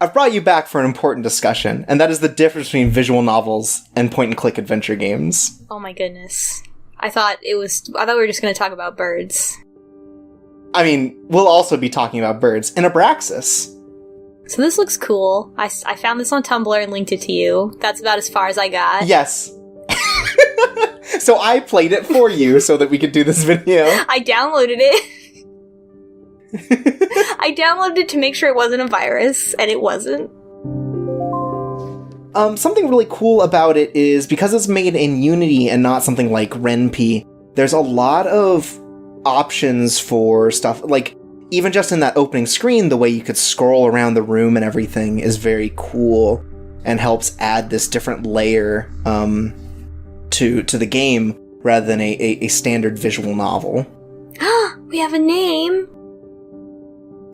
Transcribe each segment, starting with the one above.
I've brought you back for an important discussion, and that is the difference between visual novels and point-and-click adventure games. Oh my goodness. I thought we were just going to talk about birds. I mean, we'll also be talking about birds in Abraxas. So this looks cool. I found this on Tumblr and linked it to you. That's about as far as I got. Yes. So I played it for you so that we could do this video. I downloaded it. I downloaded it to make sure it wasn't a virus, and it wasn't. Something really cool about it is because it's made in Unity and not something like RenP, there's a lot of options for stuff. Like, even just in that opening screen, the way you could scroll around the room and everything is very cool and helps add this different layer to the game rather than a standard visual novel. We have a name!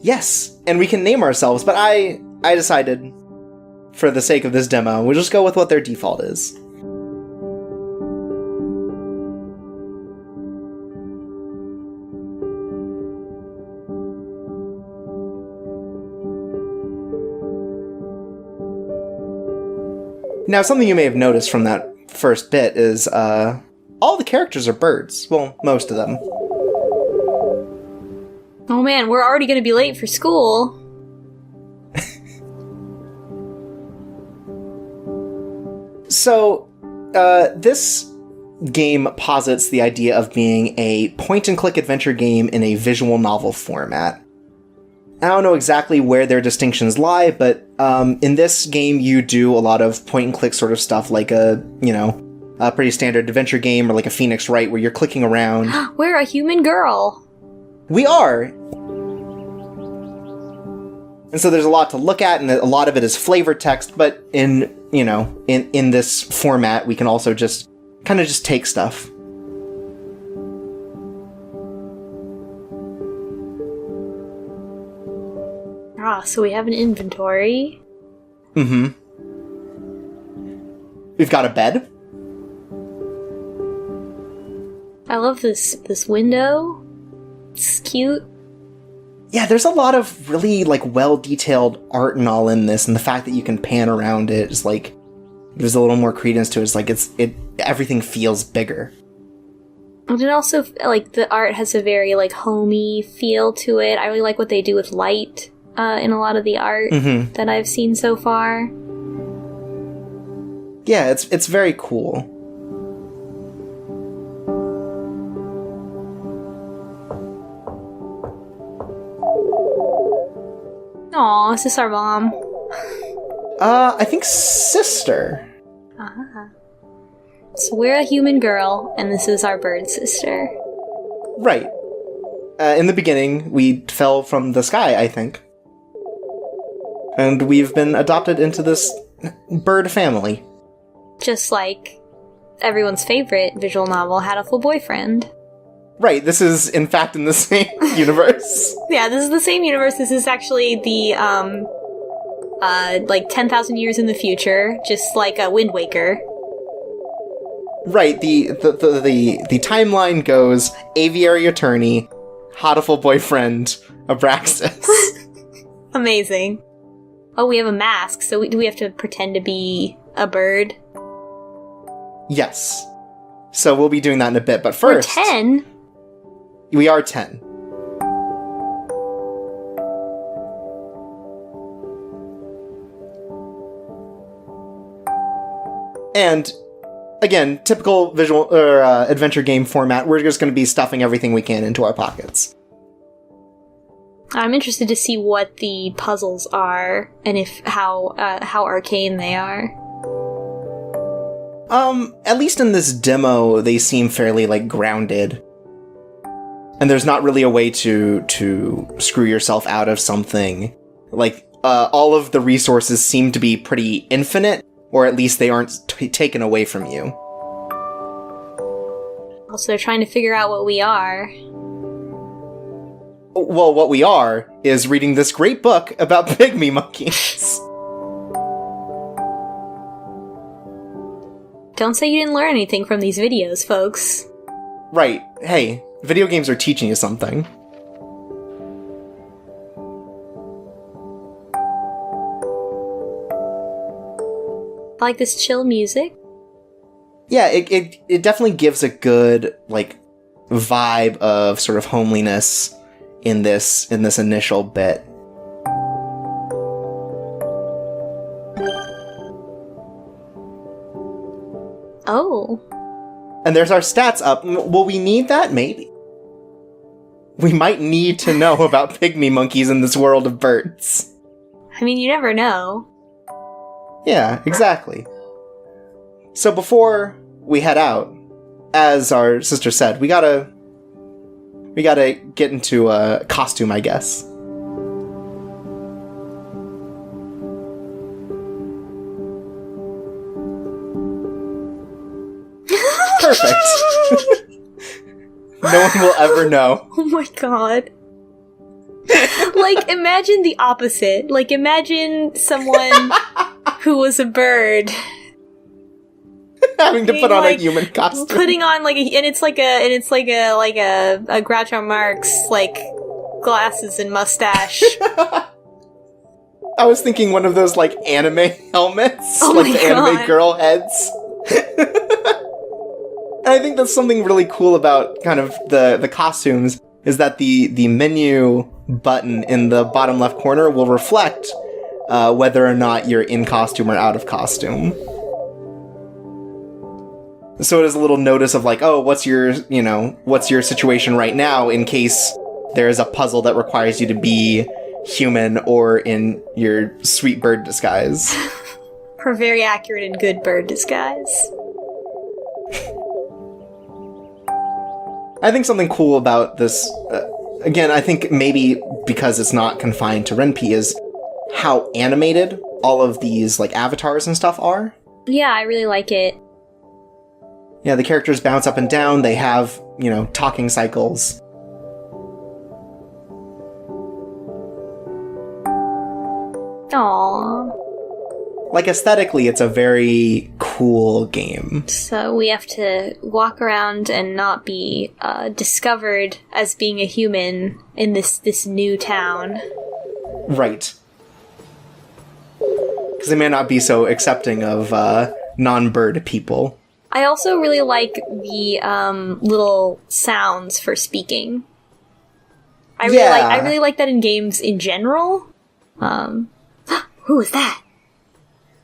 Yes, and we can name ourselves, but I decided, for the sake of this demo, we'll just go with what their default is. Now, something you may have noticed from that first bit is, all the characters are birds. Well, most of them. Oh man, we're already gonna be late for school. So, this game posits the idea of being a point-and-click adventure game in a visual novel format. I don't know exactly where their distinctions lie, but in this game you do a lot of point-and-click sort of stuff, like a pretty standard adventure game, or like a Phoenix Wright, where you're clicking around. We're a human girl! We are! And so there's a lot to look at, and a lot of it is flavor text, but in this format, we can also just kind of just take stuff. So we have an inventory. Mm-hmm. We've got a bed. I love this window. It's cute. Yeah, there's a lot of really, well-detailed art and all in this, and the fact that you can pan around it is, there's a little more credence to it. It's everything feels bigger. And it also, the art has a very, homey feel to it. I really like what they do with light in a lot of the art that I've seen so far. Yeah, it's very cool. Aw, is this our mom? I think sister. Uh-huh. So we're a human girl, and this is our bird sister. Right. In the beginning, we fell from the sky, I think. And we've been adopted into this bird family. Just like everyone's favorite visual novel, Hatoful Boyfriend. Right, this is, in fact, in the same universe. Yeah, this is the same universe. This is actually the, 10,000 years in the future, just like a Wind Waker. Right, the timeline goes aviary attorney, Hatoful Boyfriend, Abraxas. Amazing. Oh, we have a mask, so do we have to pretend to be a bird? Yes. So we'll be doing that in a bit, but first... We're 10? We are 10. And, again, typical visual or adventure game format, we're just going to be stuffing everything we can into our pockets. I'm interested to see what the puzzles are, and how arcane they are. At least in this demo, they seem fairly, grounded. And there's not really a way to screw yourself out of something. All of the resources seem to be pretty infinite, or at least they aren't taken away from you. Also, they're trying to figure out what we are. Well, what we are is reading this great book about pygmy monkeys. Don't say you didn't learn anything from these videos, folks. Right. Hey, video games are teaching you something. I like this chill music. Yeah, it definitely gives a good, like, vibe of sort of homeliness in this initial bit. Oh. And there's our stats up. Will we need that? Maybe. We might need to know about pygmy monkeys in this world of birds. I mean, you never know. Yeah, exactly. So before we head out, as our sister said, we gotta get into a costume, I guess. Perfect. No one will ever know. Oh my god. Like, imagine the opposite. Like, imagine someone who was a bird having to put on a human costume. Putting on like it's like a Groucho Marx like glasses and mustache. I was thinking one of those like anime helmets, oh like the God. Anime girl heads. And I think that's something really cool about kind of the costumes is that the menu button in the bottom left corner will reflect whether or not you're in costume or out of costume. So it is a little notice of like, oh, what's your situation right now in case there is a puzzle that requires you to be human or in your sweet bird disguise. Her very accurate and good bird disguise. I think something cool about this, again, I think maybe because it's not confined to Ren'Py, is how animated all of these like avatars and stuff are. Yeah, I really like it. Yeah, the characters bounce up and down, they have, talking cycles. Aww. Like, aesthetically, it's a very cool game. So we have to walk around and not be discovered as being a human in this new town. Right. Because they may not be so accepting of non-bird people. I also really like the little sounds for speaking. I really like that in games in general. Who is that?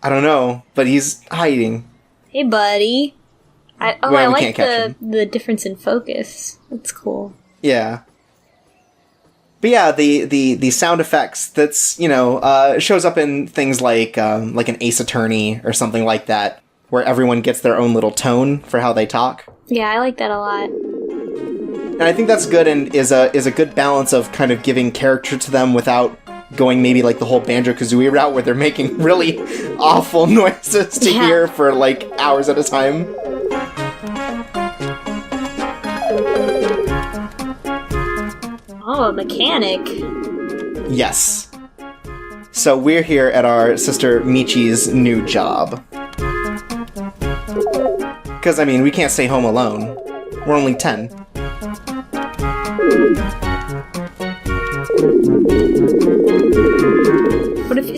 I don't know, but he's hiding. Hey, buddy. I like the difference in focus. That's cool. Yeah. But yeah, the sound effects that's, shows up in things like an Ace Attorney or something like that, where everyone gets their own little tone for how they talk. Yeah, I like that a lot. And I think that's good and is a good balance of kind of giving character to them without going maybe like the whole Banjo-Kazooie route where they're making really awful noises to hear for like hours at a time. Oh, a mechanic. Yes. So we're here at our sister Michi's new job. Because, I mean, we can't stay home alone. We're only 10.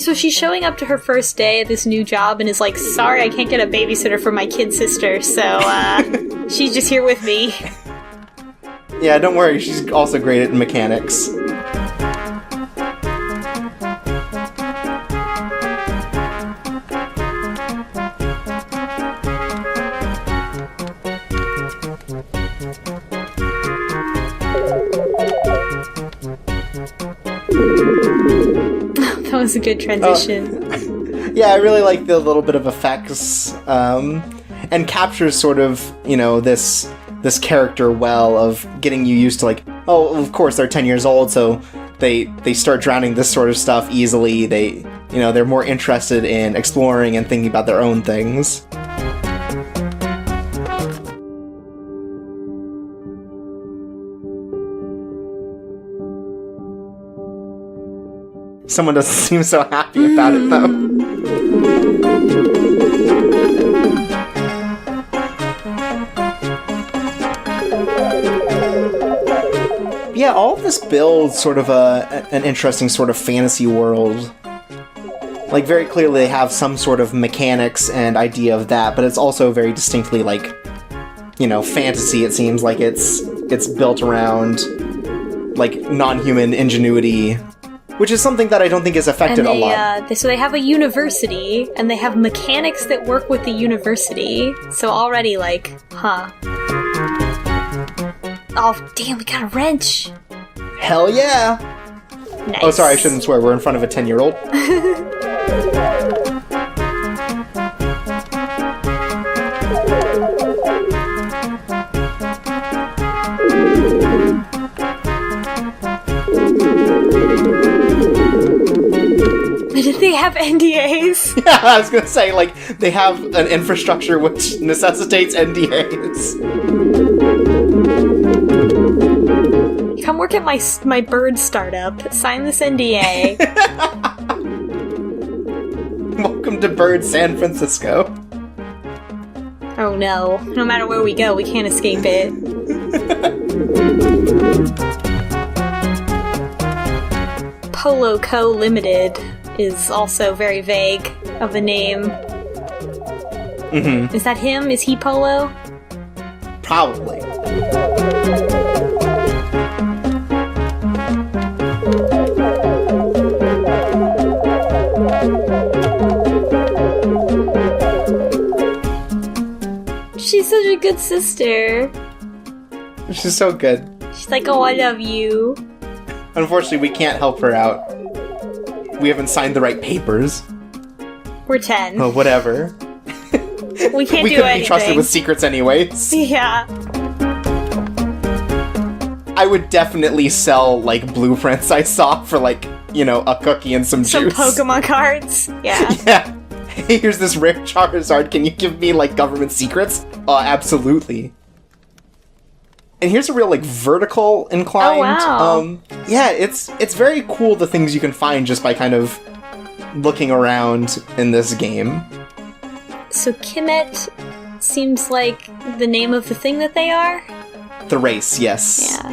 So she's showing up to her first day at this new job and is like, sorry, I can't get a babysitter for my kid sister, so she's just here with me. Yeah, don't worry, she's also great at mechanics. That was a good transition. Yeah, I really like the little bit of effects, and captures sort of, this character well of getting you used to like, oh, of course they're 10 years old, so they start drowning this sort of stuff easily. They're more interested in exploring and thinking about their own things. Someone doesn't seem so happy about it, though. Yeah, all of this builds sort of an interesting sort of fantasy world. Like, very clearly they have some sort of mechanics and idea of that, but it's also very distinctly, like, you know, fantasy. It seems like it's built around, like, non-human ingenuity, which is something that I don't think is affected a lot. So they have a university, and they have mechanics that work with the university. So already, like, huh. Oh, damn, we got a wrench. Hell yeah! Nice. Oh, sorry, I shouldn't swear. We're in front of a 10-year-old. Did they have NDAs? Yeah, I was gonna say, like, they have an infrastructure which necessitates NDAs. Come work at my bird startup. Sign this NDA. Welcome to Bird San Francisco. Oh no. No matter where we go, we can't escape it. Polo Co. Limited is also very vague of a name. Mm-hmm. Is that him? Is he Polo? Probably. She's such a good sister. She's so good. She's like, oh, I love you. Unfortunately, we can't help her out. We haven't signed the right papers. We're 10. Oh, whatever. We can't we do couldn't anything. be trusted with secrets anyways. Yeah. I would definitely sell, like, blueprints I saw for, like, you know, a cookie and some juice. Some Pokemon cards. Yeah. Yeah. Hey, here's this rare Charizard. Can you give me, like, government secrets? Absolutely. And here's a real, like, vertical inclined. Oh, wow. Yeah, it's very cool the things you can find just by kind of looking around in this game. So Kemet seems like the name of the thing that they are? The race, yes. Yeah.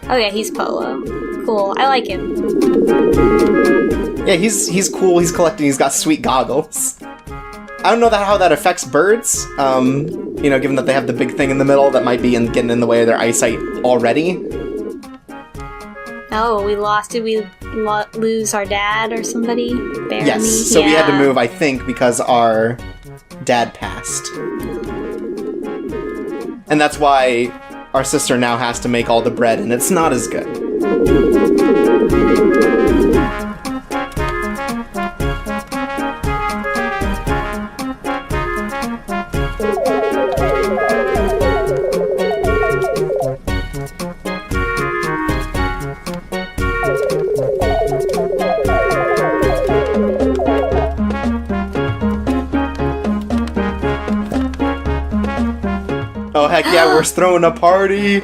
Oh yeah, he's Polo. Cool. I like him. Yeah, he's cool, he's collecting, he's got sweet goggles. I don't know how that affects birds, you know, given that they have the big thing in the middle that might be getting in the way of their eyesight already. Oh, did we lose our dad or somebody? Bear Yes, me? so we had to move, I think, because our dad passed. And that's why our sister now has to make all the bread, and it's not as good. Oh, heck yeah, we're throwing a party!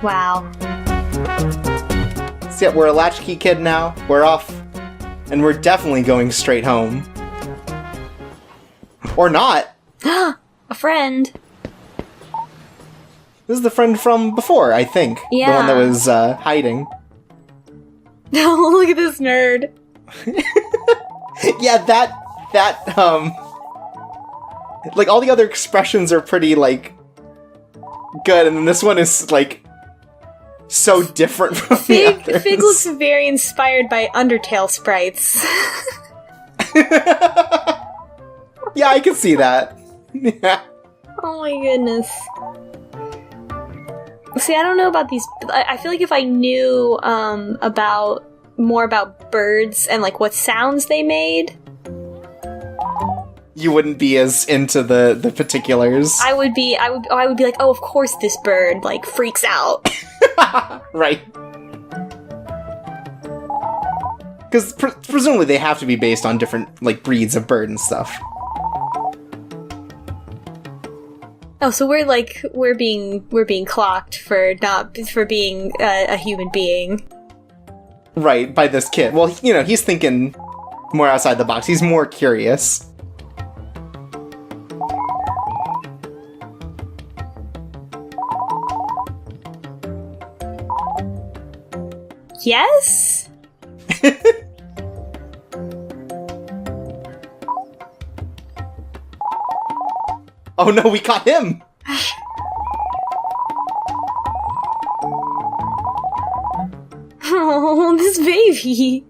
Wow. So yeah, we're a latchkey kid now, we're off, and we're definitely going straight home. Or not! A friend. This is the friend from before, I think. Yeah. The one that was hiding. Oh, look at this nerd. Yeah, that, like, all the other expressions are pretty, like, good, and then this one is, like, so different from the others. Fig looks very inspired by Undertale sprites. Yeah, I can see that. Yeah. Oh my goodness. See, I don't know about these. I feel like if I knew more about birds and like what sounds they made, You wouldn't be as into the particulars. I would be like, oh, of course this bird like freaks out. Right. Because presumably they have to be based on different like breeds of bird and stuff. Oh, so we're being clocked for being a human being. Right, by this kid. Well, he's thinking more outside the box. He's more curious. Yes? Oh no, we caught him! Oh, this baby.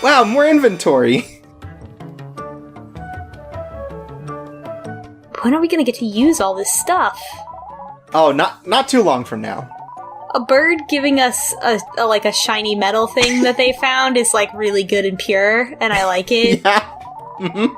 Wow, more inventory. When are we gonna get to use all this stuff? Oh, not too long from now. A bird giving us a shiny metal thing that they found is like really good and pure, and I like it. Yeah. Mm-hmm.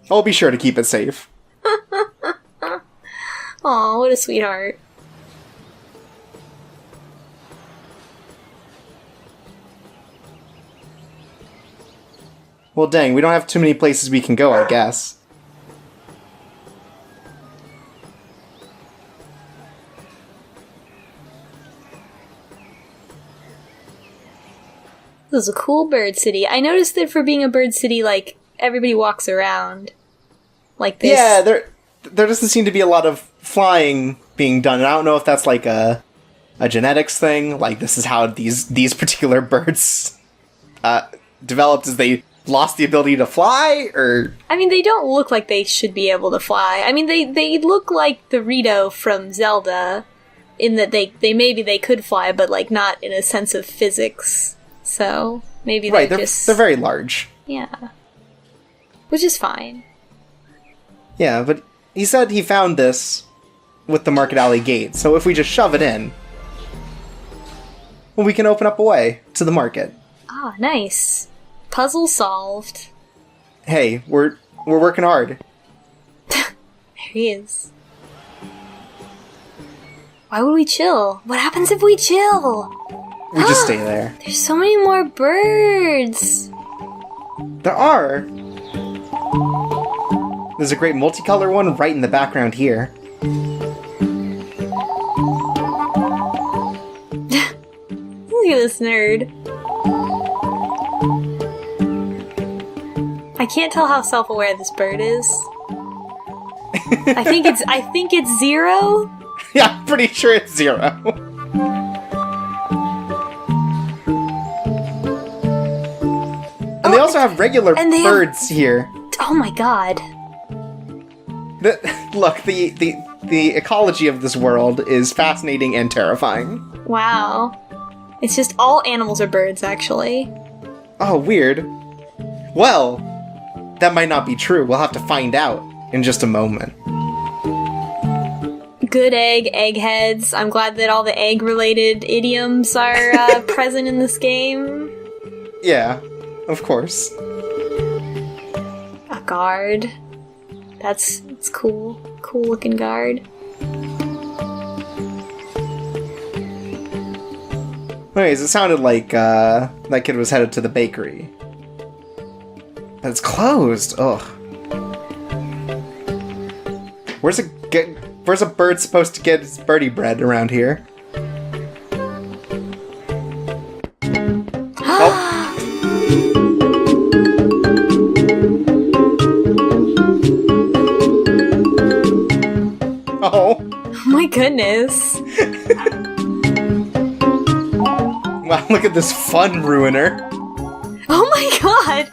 I'll be sure to keep it safe. Aw, what a sweetheart. Well, dang, we don't have too many places we can go, I guess. This is a cool bird city. I noticed that for being a bird city, like, everybody walks around. Like this. Yeah, there doesn't seem to be a lot of flying being done. And I don't know if that's like a genetics thing. Like, this is how these particular birds developed, as they lost the ability to fly, or... I mean, they don't look like they should be able to fly. I mean, they look like the Rito from Zelda, in that they maybe they could fly, but, like, not in a sense of physics. So, maybe right, they're very large. Yeah. Which is fine. Yeah, but he said he found this with the Market Alley gate, so if we just shove it in, well, we can open up a way to the market. Ah, nice. Puzzle solved. Hey, we're working hard. There he is. Why would we chill? What happens if we chill? We just stay there. There's so many more birds. There are. There's a great multicolor one right in the background here. Look at this nerd. I can't tell how self-aware this bird is. I think it's 0. Yeah, I'm pretty sure it's 0. And they also have regular birds here. Oh my god. Look, the ecology of this world is fascinating and terrifying. Wow. It's just all animals are birds, actually. Oh, weird. Well, that might not be true. We'll have to find out in just a moment. Good egg, eggheads. I'm glad that all the egg-related idioms are present in this game. Yeah, of course. A guard. That's cool. Cool looking guard. Anyways, it sounded like that kid was headed to the bakery. But it's closed. Ugh. Where's a bird supposed to get its birdie bread around here? Oh my goodness. Wow, look at this fun ruiner. Oh my god!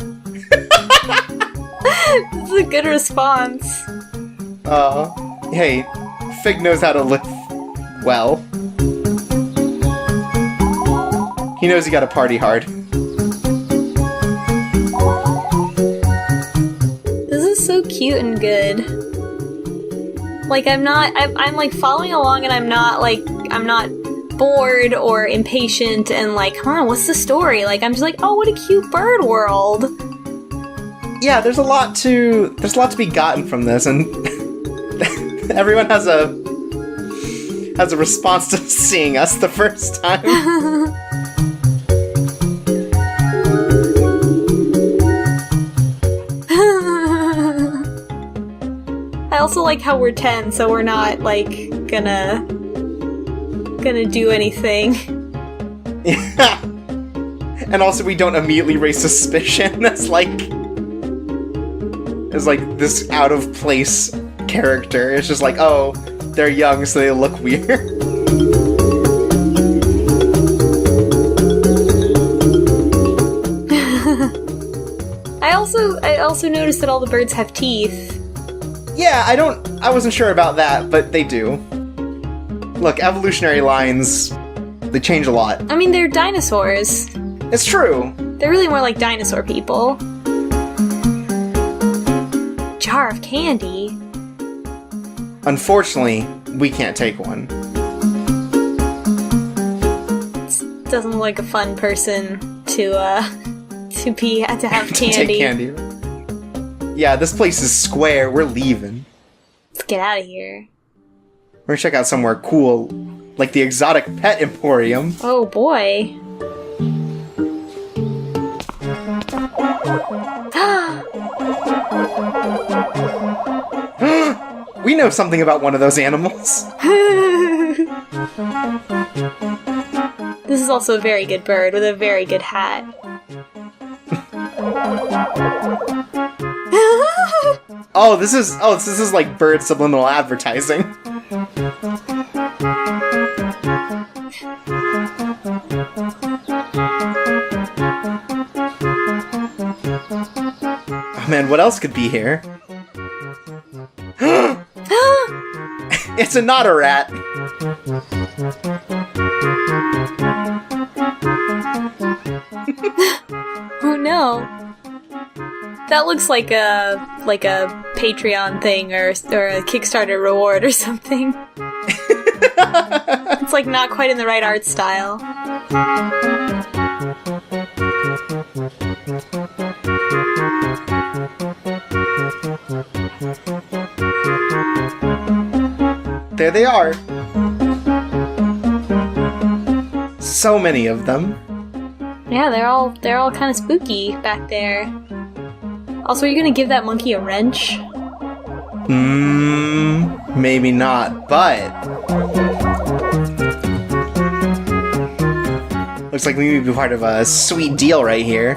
This is a good response. Hey, Fig knows how to live well. He knows you gotta party hard. This is so cute and good. Like, I'm like following along and I'm not bored or impatient and like, what's the story? Like, I'm just like, oh, what a cute bird world. Yeah, there's a lot to be gotten from this, and Everyone has a response to seeing us the first time. I also like how we're 10, so we're not, like, gonna do anything. Yeah. And also we don't immediately raise suspicion as this out of place character. It's just like, oh, they're young, so they look weird. I also noticed that all the birds have teeth. Yeah, I wasn't sure about that, but they do. Look, evolutionary lines, they change a lot. I mean, they're dinosaurs. It's true. They're really more like dinosaur people. Jar of candy. Unfortunately, we can't take one. This doesn't look like a fun person to have candy. To take candy. Yeah, this place is square. We're leaving. Let's get out of here. We're gonna check out somewhere cool, like the exotic pet emporium. Oh boy. We know something about one of those animals. This is also a very good bird with a very good hat. This is like bird subliminal advertising. Oh man, what else could be here? It's not a rat. Oh no. That looks like a Patreon thing or a Kickstarter reward or something. It's like not quite in the right art style. There they are. So many of them. Yeah, they're all kind of spooky back there. Also, are you gonna give that monkey a wrench? Maybe not, but looks like we may be part of a sweet deal right here.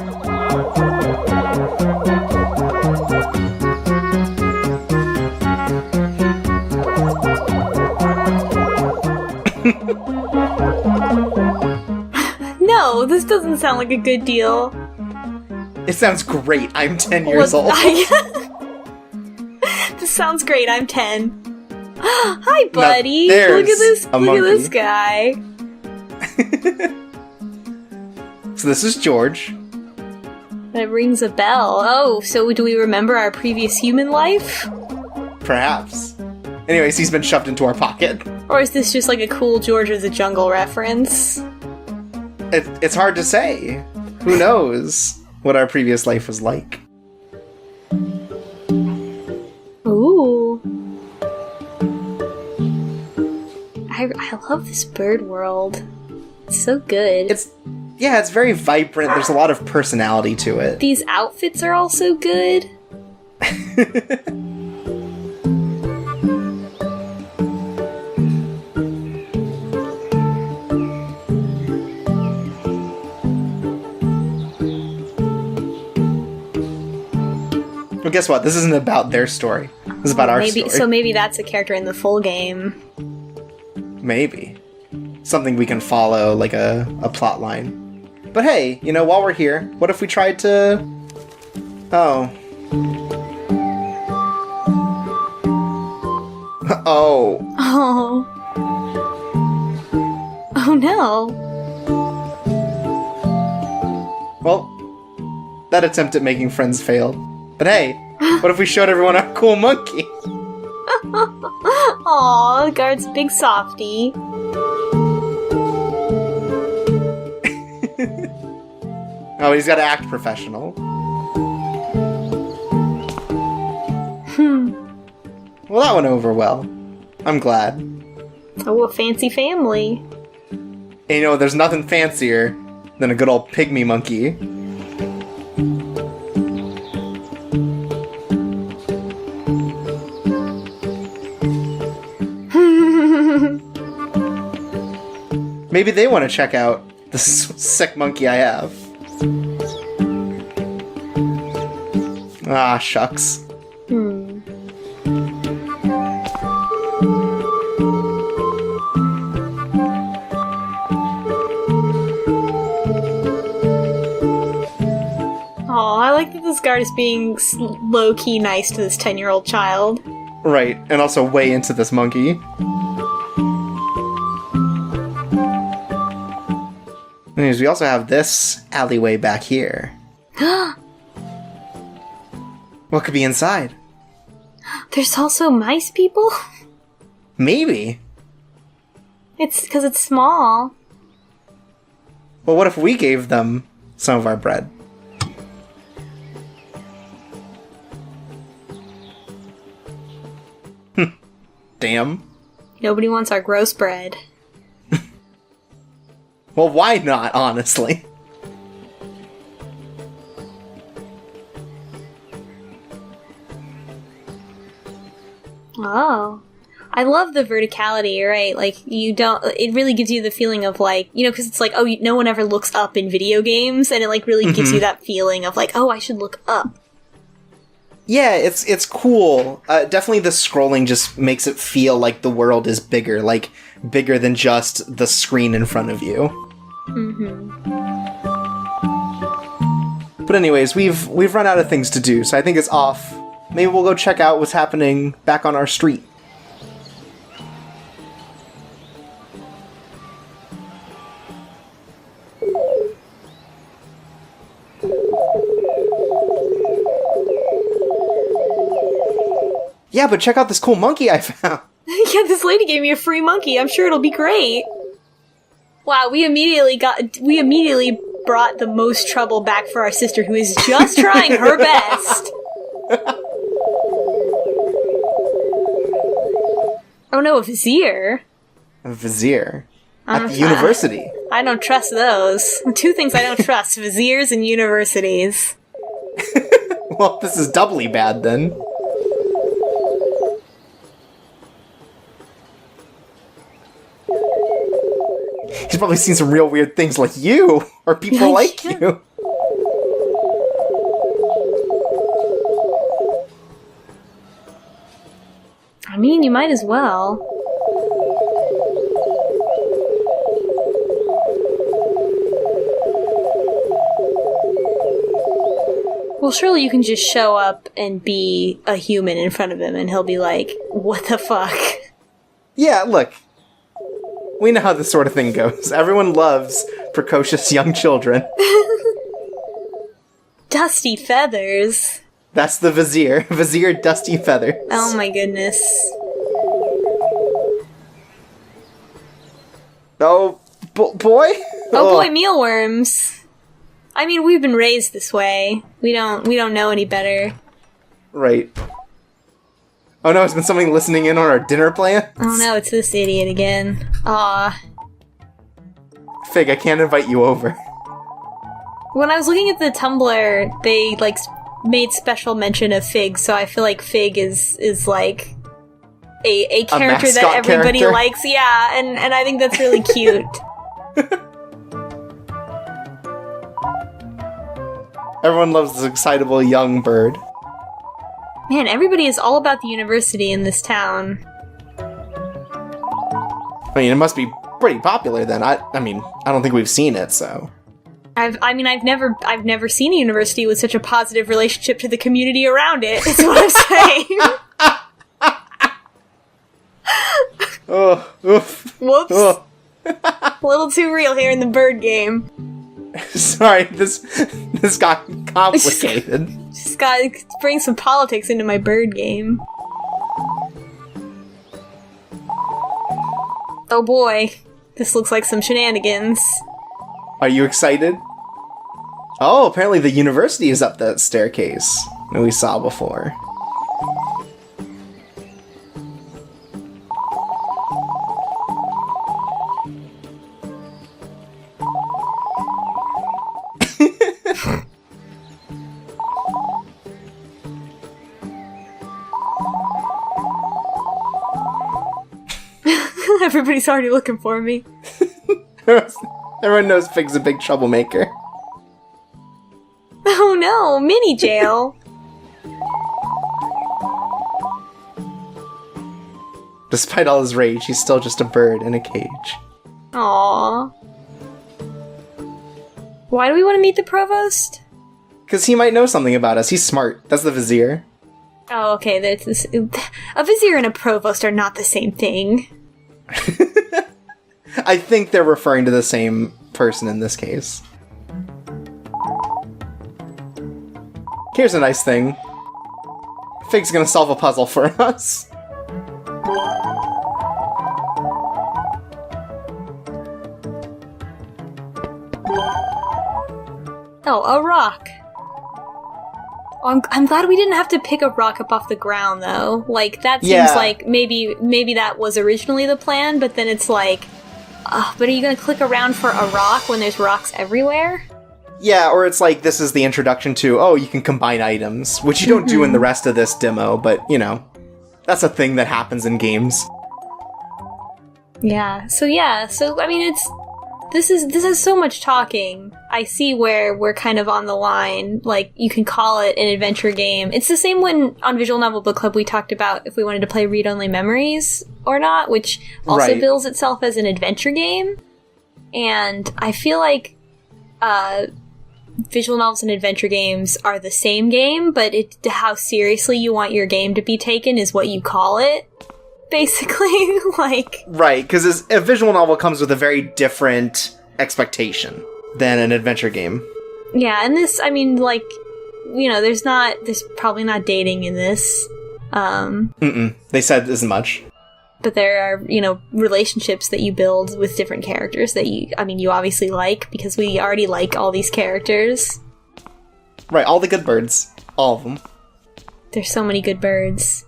No, this doesn't sound like a good deal. It sounds great. I'm 10 years old. This sounds great. I'm 10. Hi, buddy. Now, look at this. Look at this guy. So this is George. That rings a bell. Oh, so do we remember our previous human life? Perhaps. Anyways, he's been shoved into our pocket. Or is this just like a cool George of the Jungle reference? It's hard to say. Who knows what our previous life was like? Ooh. I love this bird world. It's so good. It's very vibrant. There's a lot of personality to it. These outfits are also good. Well, guess what? This isn't about their story. This is about our story. So maybe that's a character in the full game. Maybe. Something we can follow, like a plot line. But hey, while we're here, what if we tried to... Oh. Oh. Oh. Oh no. Well, that attempt at making friends failed. But hey, what if we showed everyone our cool monkey? Aw, the guard's a big softie. Oh, he's gotta act professional. Well, that went over well. I'm glad. Oh, a fancy family. And you know, there's nothing fancier than a good old pygmy monkey. Maybe they want to check out the sick monkey I have. Ah, shucks. Oh, I like that this guard is being low-key nice to this 10-year-old child. Right, and also way into this monkey. Anyways, we also have this alleyway back here. What could be inside? There's also mice people? Maybe. It's because it's small. Well, what if we gave them some of our bread? Damn. Nobody wants our gross bread. Well, why not, honestly? Oh. I love the verticality, right? Like, you don't... It really gives you the feeling of, like... You know, because it's like, oh, no one ever looks up in video games, and it, like, really gives you that feeling of, like, oh, I should look up. Yeah, it's cool. Definitely the scrolling just makes it feel like the world is bigger, like, bigger than just the screen in front of you. But anyways, we've run out of things to do, so I think it's off. Maybe we'll go check out what's happening back on our street. Yeah, but check out this cool monkey I found. Yeah, this lady gave me a free monkey. I'm sure it'll be great. Wow, we immediately brought the most trouble back for our sister, who is just trying her best. Oh no, a vizier. A vizier? At the university. I don't trust those. Two things I don't trust, viziers and universities. Well, this is doubly bad then. He's probably seen some real weird things like you, or people like you. I mean, you might as well. Well, surely you can just show up and be a human in front of him, and he'll be like, what the fuck? Yeah, look. We know how this sort of thing goes. Everyone loves precocious young children. Dusty feathers. That's the vizier. Vizier Dusty Feathers. Oh my goodness. Oh, boy? Oh boy, mealworms. I mean, we've been raised this way. We don't know any better. Right. Oh no, has been somebody listening in on our dinner plan? Oh no, it's this idiot again. Aw. Fig, I can't invite you over. When I was looking at the Tumblr, they, like, made special mention of Fig, so I feel like Fig is like, a character that everybody likes. Yeah, and I think that's really cute. Everyone loves this excitable young bird. Man, everybody is all about the university in this town. I mean, it must be pretty popular then. I mean, I don't think we've seen it, so. I've never seen a university with such a positive relationship to the community around it. Is what I'm saying. Oh, oof. Whoops. Oh. A little too real here in the bird game. Sorry, this got complicated. Just gotta bring some politics into my bird game. Oh boy, this looks like some shenanigans. Are you excited? Oh, apparently the university is up that staircase that we saw before. Everybody's already looking for me. Everyone knows Fig's a big troublemaker. Oh no, mini jail. Despite all his rage, he's still just a bird in a cage. Aww. Why do we want to meet the provost? Because he might know something about us. He's smart. That's the vizier. Oh, okay. A vizier and a provost are not the same thing. I think they're referring to the same person in this case. Here's a nice thing. Fig's gonna solve a puzzle for us. Oh, a rock. Oh, I'm glad we didn't have to pick a rock up off the ground, though. Like, that seems like maybe that was originally the plan, but then it's like, but are you gonna click around for a rock when there's rocks everywhere? Yeah, or it's like, this is the introduction to, oh, you can combine items, which you don't do in the rest of this demo, but, you know, that's a thing that happens in games. So I mean, this is so much talking. I see where we're kind of on the line. Like, you can call it an adventure game. It's the same when on Visual Novel Book Club we talked about if we wanted to play Read-Only Memories or not, which also bills itself as an adventure game. And I feel like visual novels and adventure games are the same game, but how seriously you want your game to be taken is what you call it. Basically, like... Right, because a visual novel comes with a very different expectation than an adventure game. Yeah, and this, I mean, like, you know, there's probably not dating in this. They said as much. But there are, you know, relationships that you build with different characters that you obviously like, because we already like all these characters. Right, all the good birds. All of them. There's so many good birds.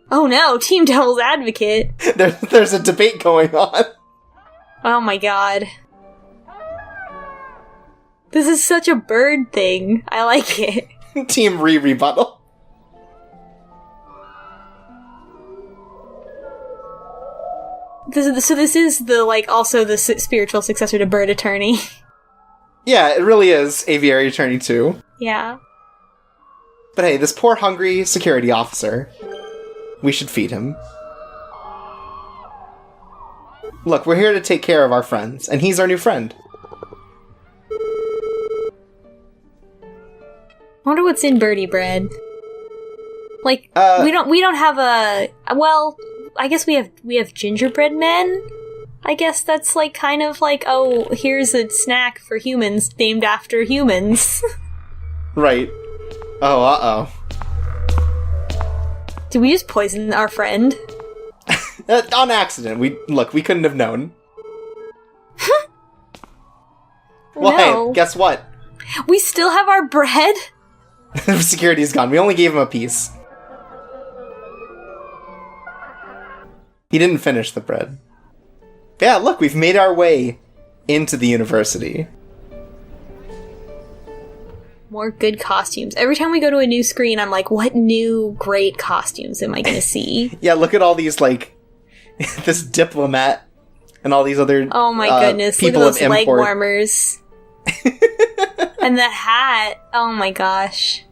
Oh no, Team Devil's Advocate! There's a debate going on. Oh my god. This is such a bird thing. I like it. Team rebuttal. So this is the, like, also the spiritual successor to Bird Attorney. Yeah, it really is Aviary Attorney 2. Yeah. But hey, this poor hungry security officer... We should feed him. Look, we're here to take care of our friends, and he's our new friend. I wonder what's in birdie bread. Like, we don't have a... Well, I guess we have gingerbread men? I guess that's, like, kind of like, oh, here's a snack for humans named after humans. Right. Oh, uh-oh. Did we just poison our friend? On accident. We couldn't have known. Well, no. Hey, guess what? We still have our bread? Security's gone. We only gave him a piece. He didn't finish the bread. Yeah, look, we've made our way into the university. More good costumes. Every time we go to a new screen, I'm like, what new great costumes am I going to see? Yeah, look at all these, like, this diplomat and all these other oh my goodness, people look at those of leg import. warmers. And the hat. Oh my gosh.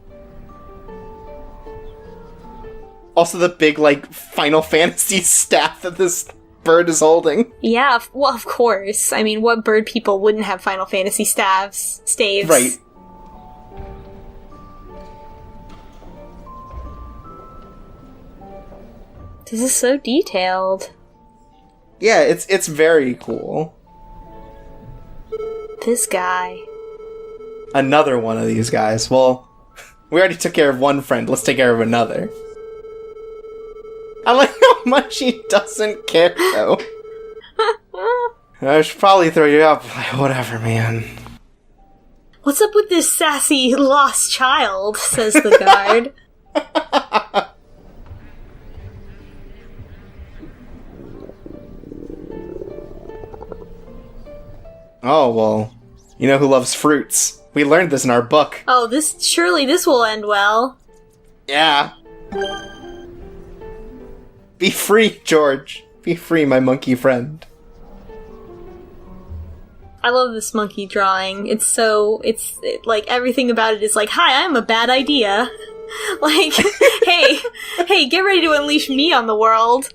Also the big, like, Final Fantasy staff that this bird is holding. Yeah, well, of course. I mean, what bird people wouldn't have Final Fantasy staves? Right. This is so detailed. Yeah, it's very cool. This guy. Another one of these guys. Well, we already took care of one friend. Let's take care of another. I like how much he doesn't care, though. I should probably throw you up. Whatever, man. What's up with this sassy lost child? Says the guard. Oh, well, you know who loves fruits. We learned this in our book. Oh, surely this will end well. Yeah. Be free, George. Be free, my monkey friend. I love this monkey drawing. Like, everything about it is like, hi, I'm a bad idea. Like, hey, get ready to unleash me on the world.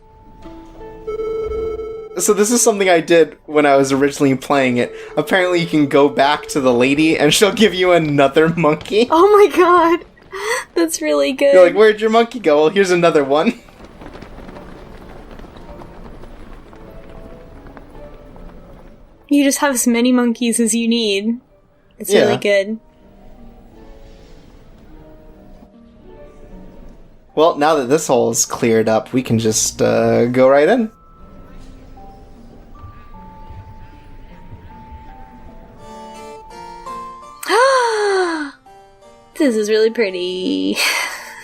So this is something I did when I was originally playing it. Apparently you can go back to the lady and she'll give you another monkey. Oh my god. That's really good. You're like, where'd your monkey go? Well, here's another one. You just have as many monkeys as you need. It's really good. Well, now that this hole is cleared up, we can just go right in. This is really pretty.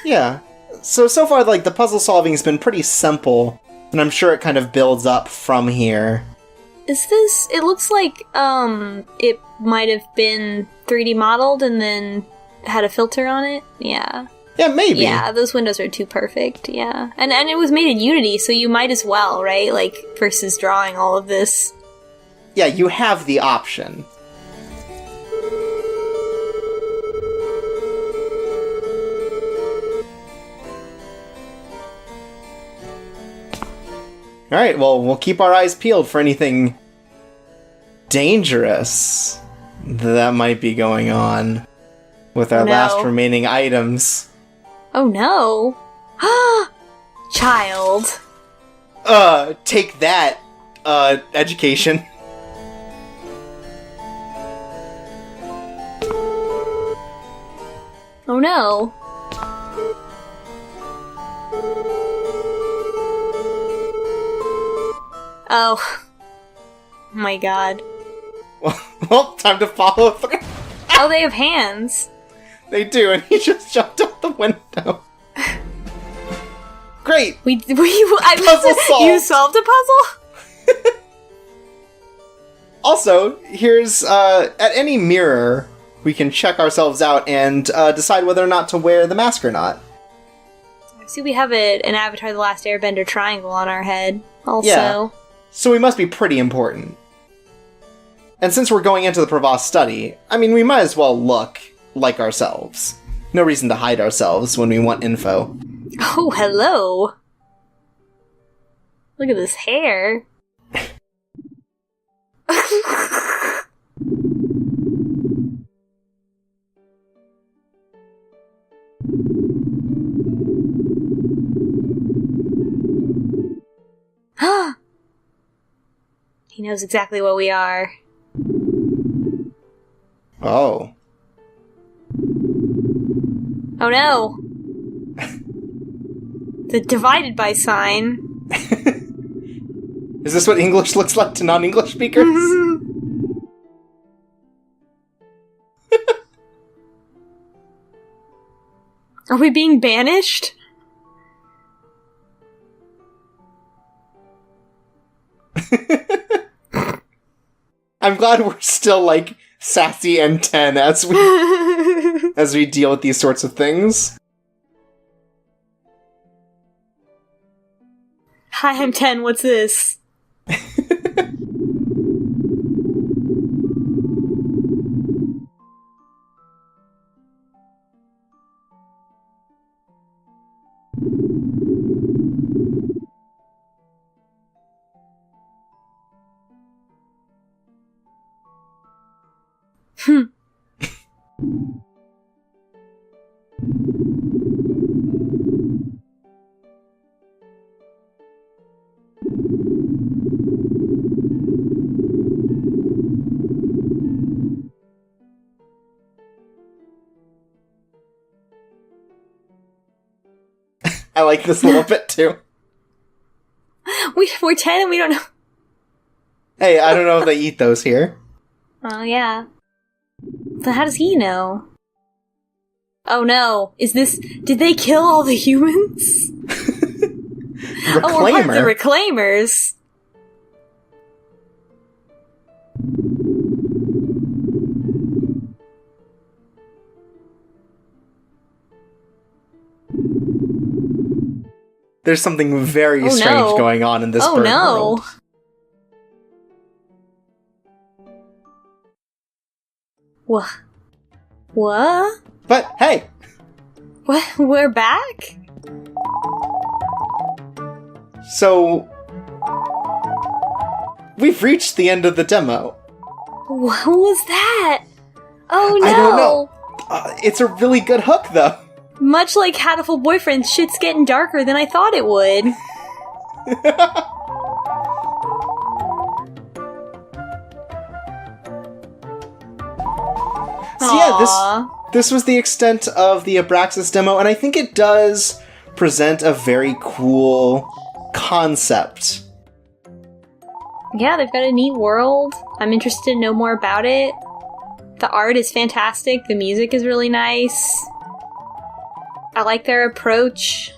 Yeah. So far, like, the puzzle solving has been pretty simple, and I'm sure it kind of builds up from here. It looks like, it might have been 3D modeled and then had a filter on it? Yeah. Yeah, maybe. Yeah, those windows are too perfect, yeah. And it was made in Unity, so you might as well, right? Like, versus drawing all of this. Yeah, you have the option. Alright, well, we'll keep our eyes peeled for anything dangerous that might be going on with our last remaining items. Oh no! Child. Take that, education. Oh no. Oh. My god. Well, time to follow through. Oh, they have hands. They do, and he just jumped out the window. Great! Puzzle solved! You solved a puzzle? Also, here's, at any mirror, we can check ourselves out and decide whether or not to wear the mask or not. See, we have an Avatar The Last Airbender triangle on our head, also. Yeah. So we must be pretty important. And since we're going into the Provost study, I mean, we might as well look like ourselves. No reason to hide ourselves when we want info. Oh, hello! Look at this hair. He knows exactly what we are. Oh. Oh no! The divided by sign. Is this what English looks like to non-English speakers? Are we being banished? I'm glad we're still, like, sassy and 10 as we deal with these sorts of things. Hi, I'm 10, what's this? I like this a little bit, too. We're 10 and we don't know. Hey, I don't know if they eat those here. Oh, yeah. So how does he know? Oh no, did they kill all the humans? Reclaimer? Oh, we're part of the Reclaimers. There's something very strange going on in this bird world. What? What? But hey! What? We're back? So... we've reached the end of the demo. What was that? Oh no! I don't know. It's a really good hook, though. Much like Hatful Boyfriend, shit's getting darker than I thought it would. So yeah, this was the extent of the Abraxas demo, and I think it does present a very cool concept. Yeah, they've got a neat world. I'm interested to know more about it. The art is fantastic. The music is really nice. I like their approach.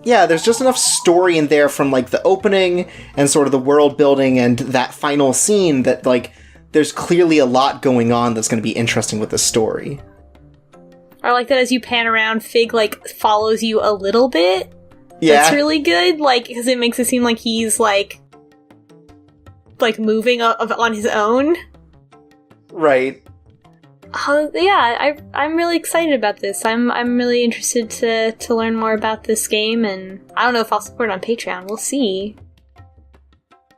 Yeah, there's just enough story in there from, like, the opening and sort of the world building and that final scene that, like, there's clearly a lot going on that's going to be interesting with the story. I like that as you pan around, Fig, like, follows you a little bit. Yeah. That's really good, like, because it makes it seem like he's, like moving on his own. Right. Yeah, I'm really excited about this. I'm really interested to learn more about this game, and I don't know if I'll support it on Patreon. We'll see.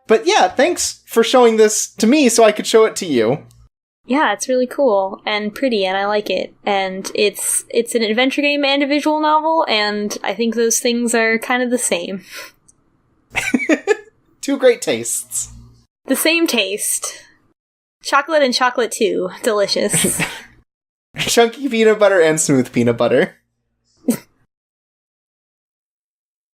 But yeah, thanks for showing this to me so I could show it to you. Yeah, it's really cool and pretty, and I like it. And it's an adventure game and a visual novel, and I think those things are kind of the same. Two great tastes. The same taste. Chocolate and chocolate too. Delicious. Chunky peanut butter and smooth peanut butter.